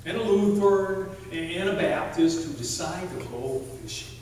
and a Lutheran, and a Baptist who decide to go fishing.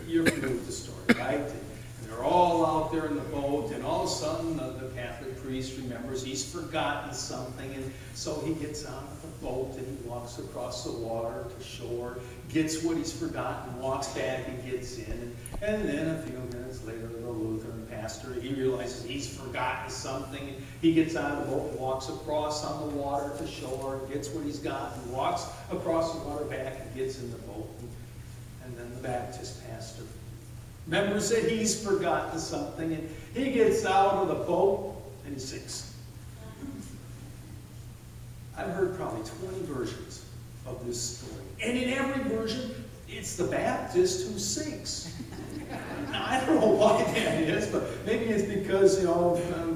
You're familiar with the story, right? And they're all out there in the boat, and all of a sudden the Catholic priest remembers he's forgotten something, and so he gets out of the boat and he walks across the water to shore, gets what he's forgotten, walks back and gets in, and then a few minutes later the Lutheran pastor, he realizes he's forgotten something, and he gets out of the boat and walks across on the water to shore, gets what he's got, and walks across the water back and gets in the boat, and then the Baptist pastor remembers that he's forgotten something, and he gets out of the boat and he sinks. I've heard probably 20 versions of this story, and in every version, it's the Baptist who sinks. Now, I don't know why that is, but maybe it's because,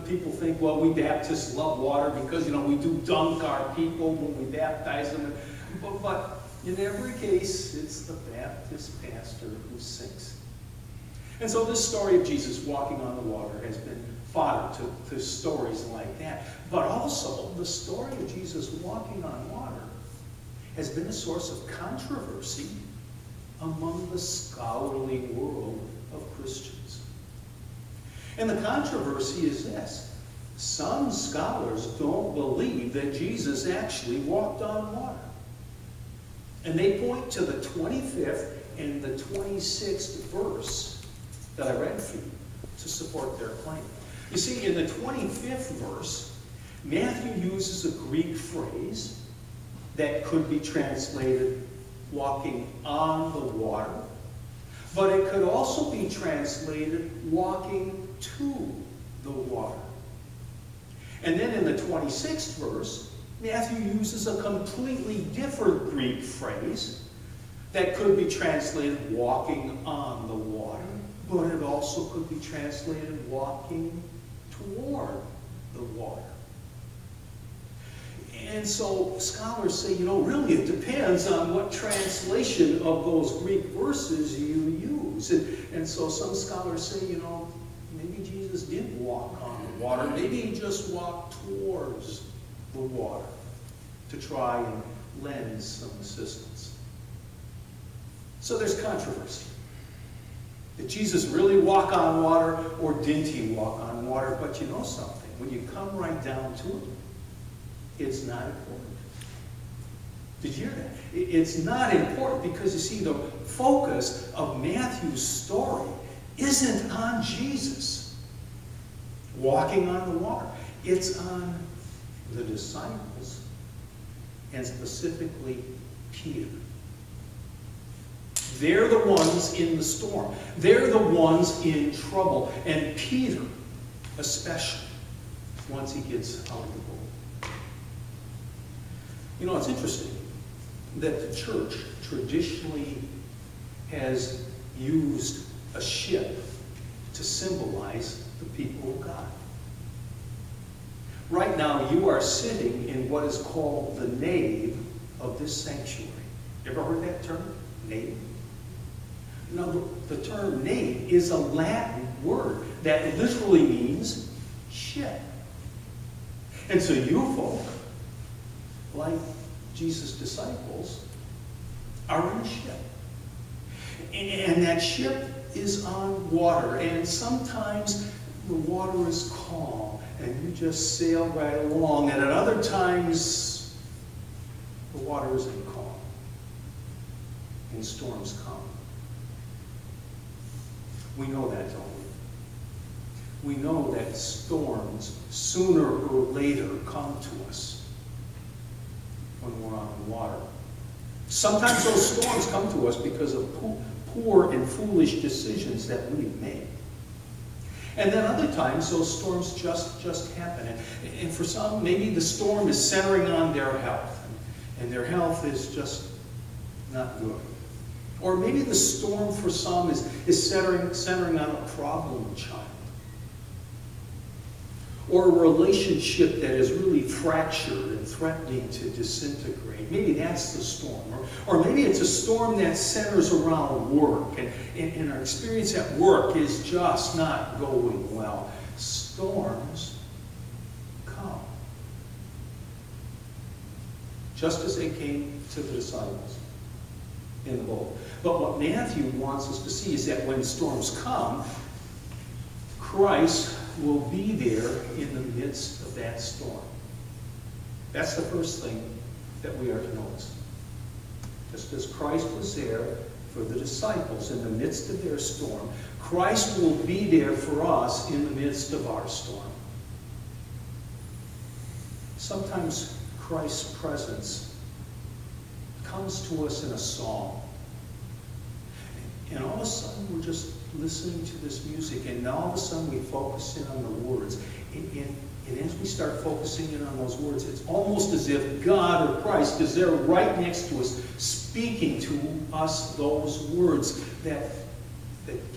people think, well, we Baptists love water because, we do dunk our people when we baptize them. But in every case, it's the Baptist pastor who sinks. And so this story of Jesus walking on the water has been fodder to stories like that. But also, the story of Jesus walking on water has been a source of controversy among the scholarly world of Christians. And the controversy is this. Some scholars don't believe that Jesus actually walked on water. And they point to the 25th and the 26th verse that I read for you to support their claim. You see, in the 25th verse, Matthew uses a Greek phrase that could be translated walking on the water, but it could also be translated walking to the water. And then in the 26th verse, Matthew uses a completely different Greek phrase that could be translated walking on the water, but it also could be translated walking toward the water. And so scholars say, really it depends on what translation of those Greek verses you use. And so some scholars say, maybe Jesus did walk on the water. Maybe he just walked towards the water to try and lend some assistance. So there's controversy. Did Jesus really walk on water, or didn't he walk on water? But you know something, when you come right down to it, it's not important. Did you hear that? It's not important because, you see, the focus of Matthew's story isn't on Jesus walking on the water. It's on the disciples, and specifically Peter. They're the ones in the storm. They're the ones in trouble. And Peter, especially, once he gets out of the boat. It's interesting that the church traditionally has used a ship to symbolize the people of God. Right now, you are sitting in what is called the nave of this sanctuary. Ever heard that term? Nave? The term nave is a Latin word that literally means ship. And so you folk, like Jesus' disciples, are in a ship. And that ship is on water. And sometimes the water is calm and you just sail right along. And at other times, the water isn't calm and storms come. We know that, don't we? We know that storms, sooner or later, come to us when we're on the water. Sometimes those storms come to us because of poor and foolish decisions that we've made. And then other times, those storms just happen. And for some, maybe the storm is centering on their health. And their health is just not good. Or maybe the storm for some is centering on a problem child. Or a relationship that is really fractured and threatening to disintegrate. Maybe that's the storm. Or maybe it's a storm that centers around work. And our experience at work is just not going well. Storms come. just as they came to the disciples in the boat. But what Matthew wants us to see is that when storms come, Christ will be there in the midst of that storm. That's the first thing that we are to notice. Just as Christ was there for the disciples in the midst of their storm, Christ will be there for us in the midst of our storm. Sometimes Christ's presence comes to us in a song. And all of a sudden we're just listening to this music, and now all of a sudden we focus in on the words. And as we start focusing in on those words, it's almost as if God or Christ is there right next to us, speaking to us those words that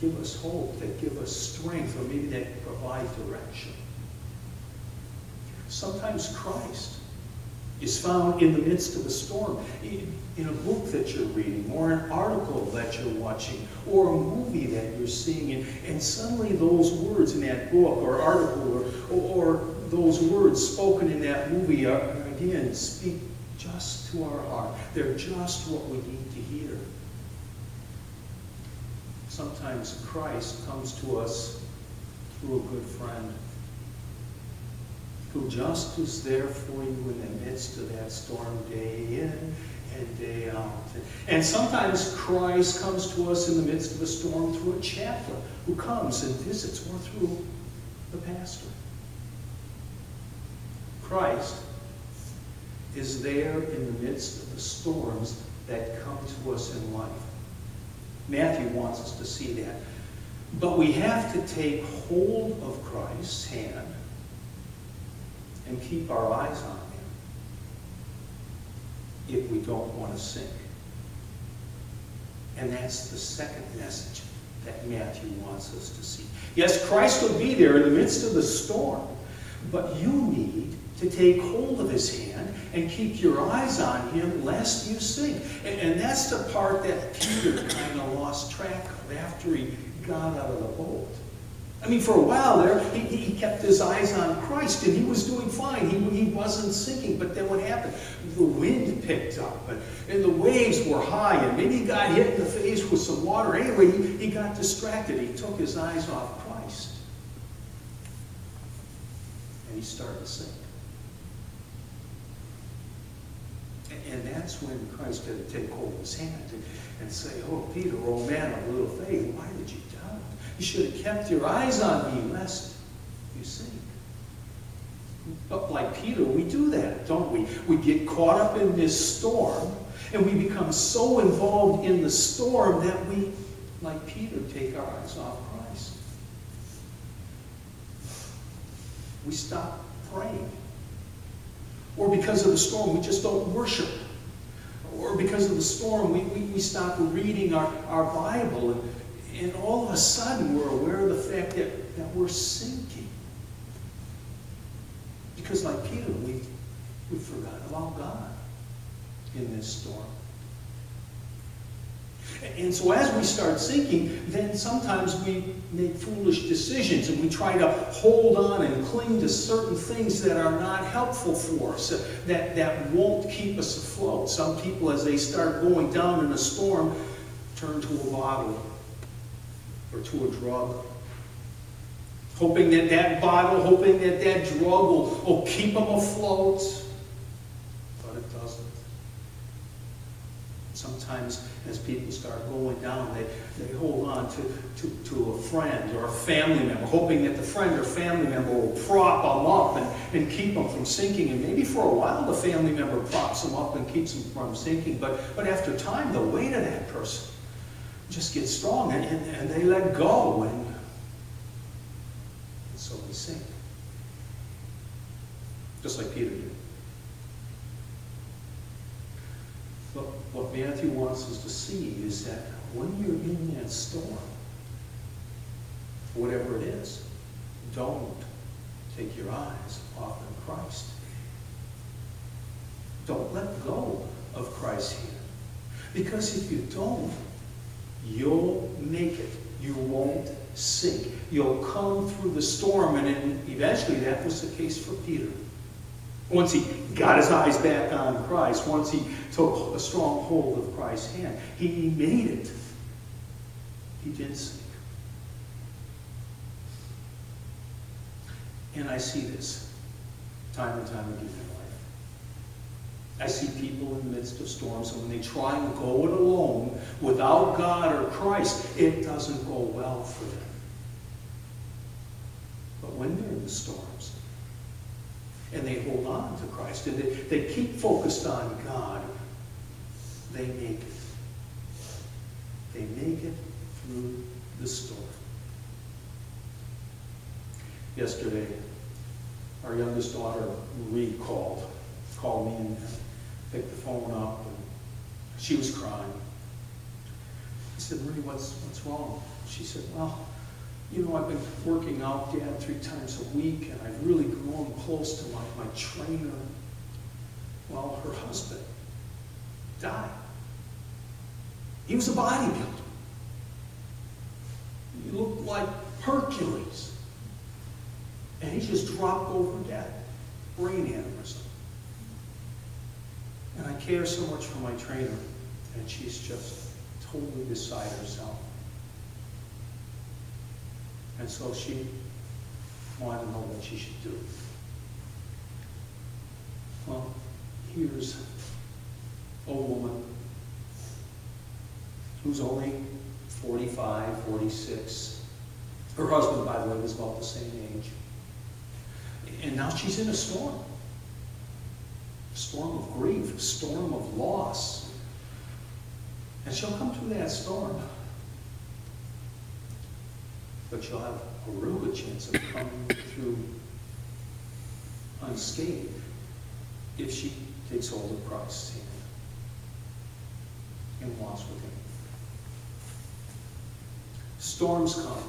give us hope, that give us strength, or maybe that provide direction. Sometimes Christ is found in the midst of a storm, in a book that you're reading, or an article that you're watching, or a movie that you're seeing, and suddenly those words in that book or article or those words spoken in that movie again speak just to our heart. They're just what we need to hear. Sometimes Christ comes to us through a good friend who just is there for you in the midst of that storm, day in and day out. And sometimes Christ comes to us in the midst of a storm through a chaplain who comes and visits, or through the pastor. Christ is there in the midst of the storms that come to us in life. Matthew wants us to see that. But we have to take hold of Christ's hand and keep our eyes on him if we don't want to sink. And that's the second message that Matthew wants us to see. Yes, Christ will be there in the midst of the storm, but you need to take hold of his hand and keep your eyes on him lest you sink. And that's the part that Peter kind of lost track of after he got out of the boat. I mean, for a while there, he kept his eyes on Christ, and he was doing fine. He wasn't sinking. But then what happened? The wind picked up, and the waves were high, and maybe he got hit in the face with some water. Anyway, he got distracted. He took his eyes off Christ, and he started to sink. And that's when Christ had to take hold of his hand and say, "Oh, Peter, oh man of little faith, why did you doubt? You should have kept your eyes on me, lest you sink." But like Peter, we do that, don't we? We get caught up in this storm, and we become so involved in the storm that we, like Peter, take our eyes off Christ. We stop praying. Or because of the storm, we just don't worship. Or because of the storm, we stop reading our Bible, and all of a sudden we're aware of the fact that we're sinking. Because like Peter, we forgot about God in this storm. And so as we start sinking, then sometimes we make foolish decisions, and we try to hold on and cling to certain things that are not helpful for us, that won't keep us afloat. Some people, as they start going down in a storm, turn to a bottle or to a drug, hoping that that bottle, hoping that that drug will keep them afloat, but it doesn't. Sometimes as people start going down, they hold on to a friend or a family member, hoping that the friend or family member will prop them up and keep them from sinking. And maybe for a while the family member props them up and keeps them from sinking. But after time, the weight of that person just gets strong, and they let go, and so they sink. Just like Peter did. But what Matthew wants us to see is that when you're in that storm, whatever it is, don't take your eyes off of Christ. Don't let go of Christ's hand. Because if you don't, you'll make it. You won't sink. You'll come through the storm, and eventually that was the case for Peter. Once he got his eyes back on Christ, once he took a strong hold of Christ's hand, he made it. He did sink. And I see this time and time again in life. I see people in the midst of storms, and when they try and go it alone without God or Christ, it doesn't go well for them. But when they're in the storms, and they hold on to Christ, and they keep focused on God, they make it. They make it through the storm. Yesterday, our youngest daughter, Marie, called me and picked the phone up, and she was crying. I said, Marie, what's wrong? She said, well, you know, I've been working out, Dad, 3 times a week, and I've really grown close to my trainer. Well, her husband died. He was a bodybuilder. He looked like Hercules. And he just dropped over dead. Brain aneurysm. And I care so much for my trainer, and she's just totally beside herself. And so she wanted to know what she should do. Well, here's a woman who's only 45, 46. Her husband, by the way, was about the same age. And now she's in a storm. A storm of grief, a storm of loss. And she'll come through that storm. But she'll have a real good chance of coming through unscathed if she takes hold of Christ's hand and walks with him. Storms come.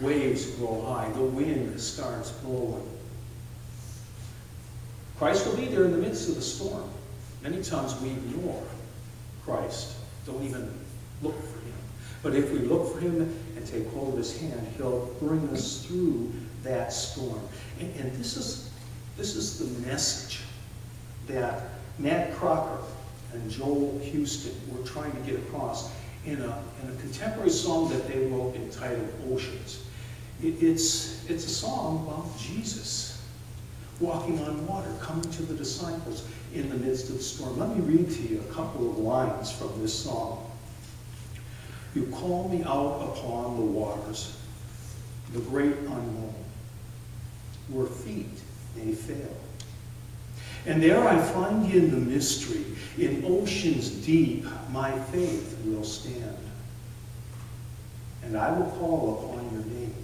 Waves grow high. The wind starts blowing. Christ will be there in the midst of the storm. Many times we ignore Christ, don't even look for him. But if we look for him and take hold of his hand, he'll bring us through that storm. And this is the message that Matt Crocker and Joel Houston were trying to get across in a contemporary song that they wrote entitled Oceans. It's a song about Jesus walking on water, coming to the disciples in the midst of the storm. Let me read to you a couple of lines from this song. You call me out upon the waters, the great unknown, where feet may fail. And there I find you in the mystery, in oceans deep, my faith will stand. And I will call upon your name,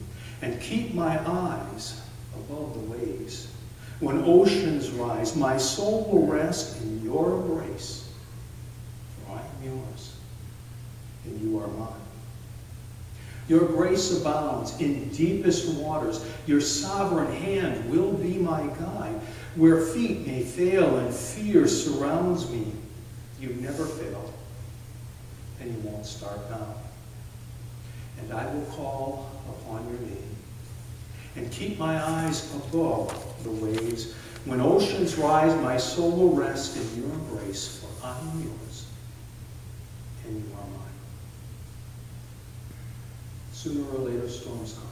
and keep my eyes above the waves. When oceans rise, my soul will rest in your embrace. For I am yours, and you are mine. Your grace abounds in deepest waters. Your sovereign hand will be my guide. Where feet may fail and fear surrounds me, you never failed, and you won't start now. And I will call upon your name and keep my eyes above the waves. When oceans rise, my soul will rest in your embrace, for I am yours, and you are mine. Sooner or later, storms come.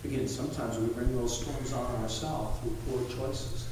Again, sometimes we bring those storms on ourselves through poor choices.